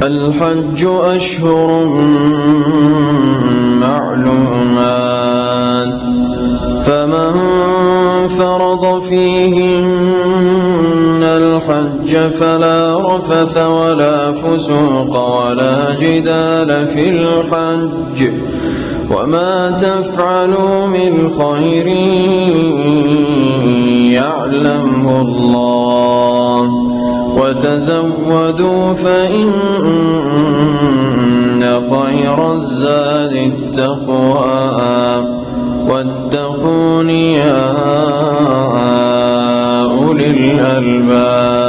الحج أشهر معلومات، فمن فرض فيهن الحج فلا رفث ولا فسوق ولا جدال في الحج، وما تفعلوا من خير يعلمه الله، وتزودوا فإن خير الزاد التقوى، واتقون يا أولي الألباب.